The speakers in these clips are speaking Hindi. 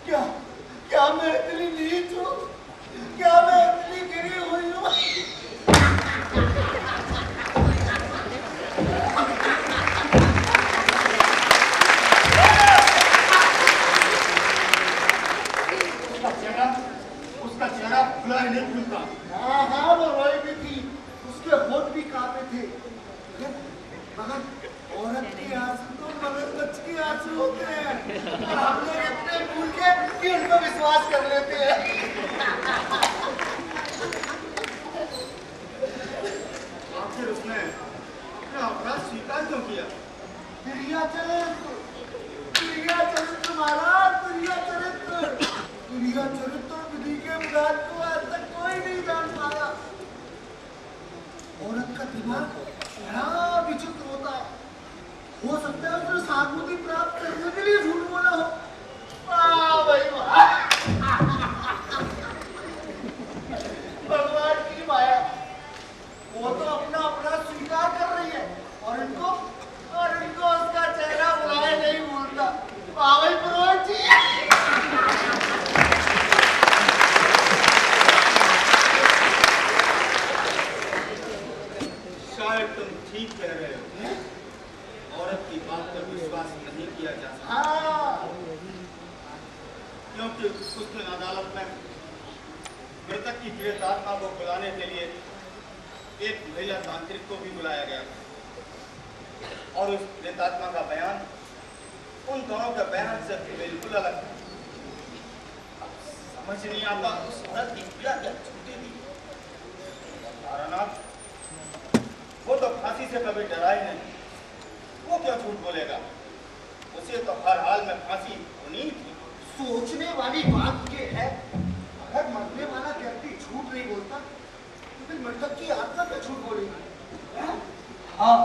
क्या क्या मैं इतनी नीच हूँ? क्या मैं इतनी गिरी हुई हूँ? उसका चेहरा खुला ही नहीं खुलता। हाँ हाँ, वो रोई भी थी, उसके होठ भी कांपे थे, मगर औरत के आंसू तो मगरमच्छ के आंसू होते हैं और हम लोग इतने मूर्खे कि उन पर विश्वास कर लेते हैं। आखिर उसने अपना अपराध स्वीकार क्यों किया? प्रिया चरित्र महाराज, प्रिया चरित्र विधि के मुराद को आज तक कोई नहीं जान पाया। औरत का दिमाग बड़ा विचित्र होता है। हो सकता है उसने सहानुभूति प्राप्त करने के लिए झूठ बोला हो। वाह भाई वाह, भगवान की माया। वो तो अपना अपराध स्वीकार कर रही है और इनको उसका चेहरा बुलाए नहीं भूलता। वाह भाई पुरोहित जी। शायद तुम ठीक कह रहे हो। औरत की बात पर विश्वास नहीं किया जा सकता। हाँ। क्योंकि उस दिन अदालत में मृतक की प्रेतात्मा को बुलाने के लिए एक महिला तांत्रिक को भी बुलाया गया और उस प्रेतात्मा का बयान उन दोनों के बयान से बिल्कुल अलग था। समझ नहीं आता उस औरत की पीड़ा क्या छूटी थी। तारानाथ, वो तो फांसी से कभी डरा ही नहीं, वो क्यों झूठ बोलेगा? उसे तो हर हाल में फांसी होनी थी। सोचने वाली बात ये है, अगर मरने वाला व्यक्ति झूठ नहीं बोलता तो फिर मृतक की आत्मा क्या झूठ बोलेगी? हाँ।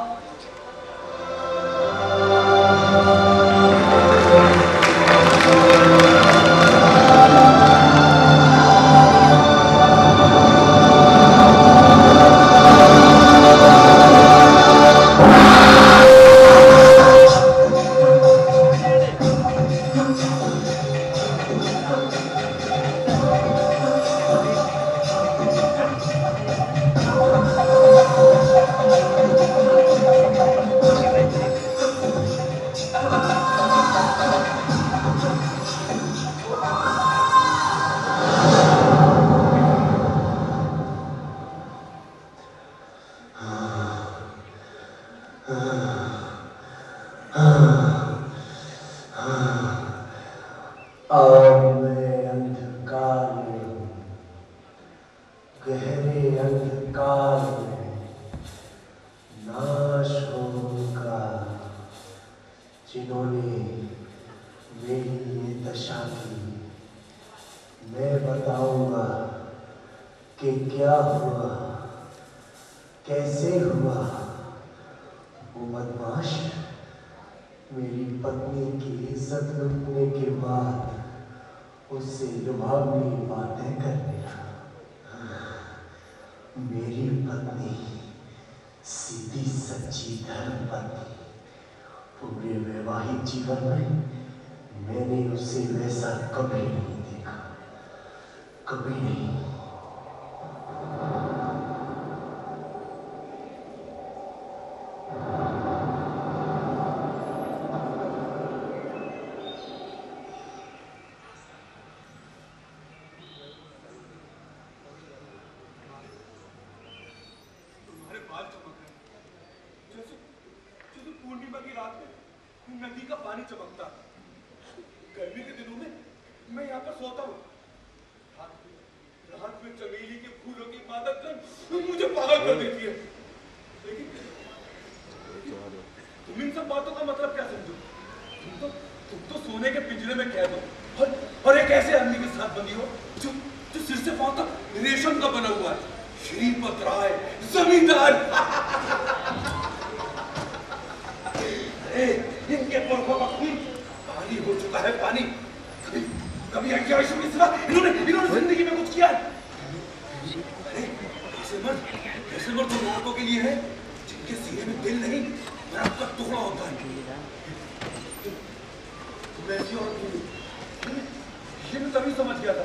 मैं तभी समझ गया था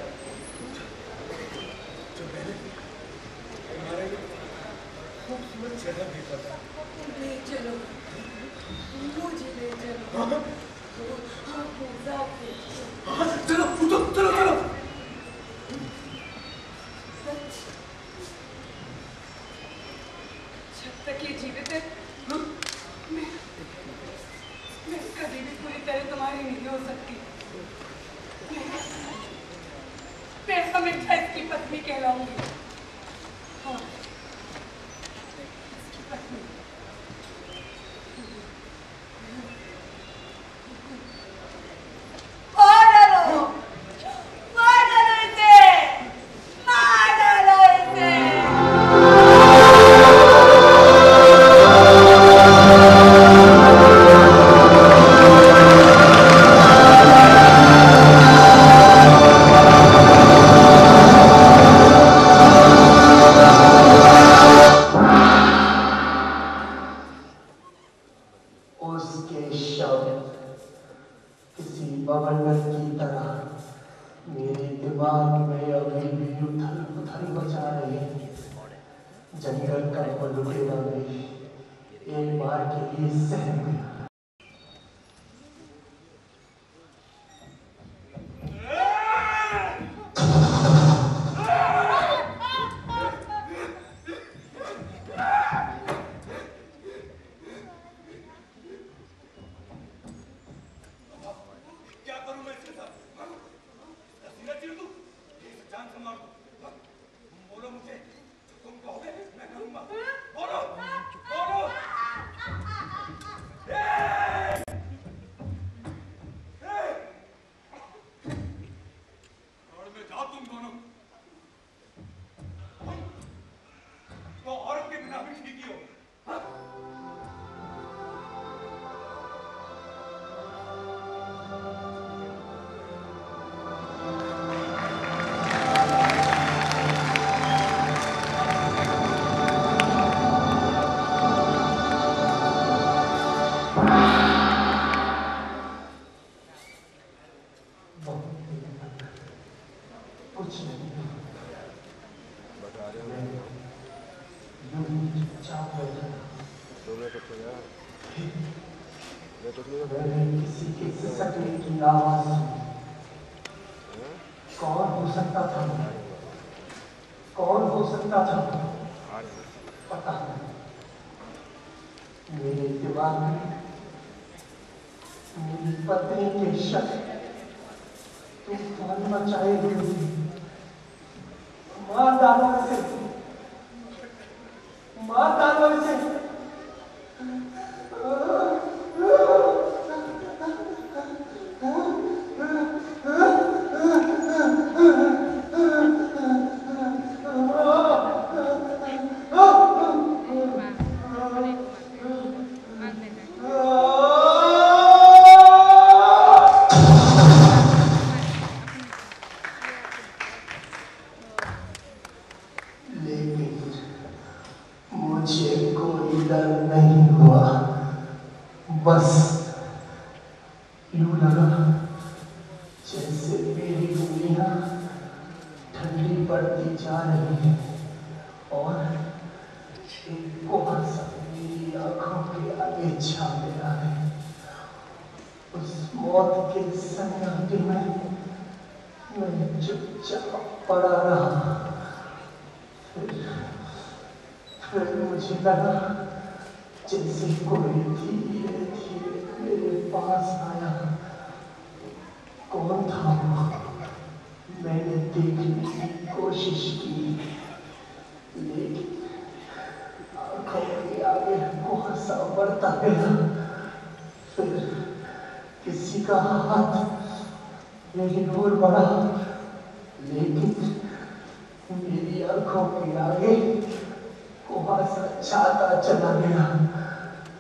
जब मैंने तुम्हारा ये खूबसूरत चेहरा देखा था। ले चलो, मुझे ले चलो। हाँ हाँ, चलो चलो चलो चलो। जब तक ये जीवित है, मैं कभी भी पूरी तरह तुम्हारी नहीं हो सकती। मैं हमेशा इसकी पत्नी कहलाऊंगी। हाँ, इसकी पत्नी।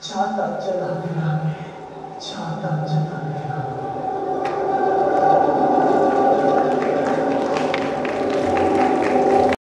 छाता चला गया, छाता चला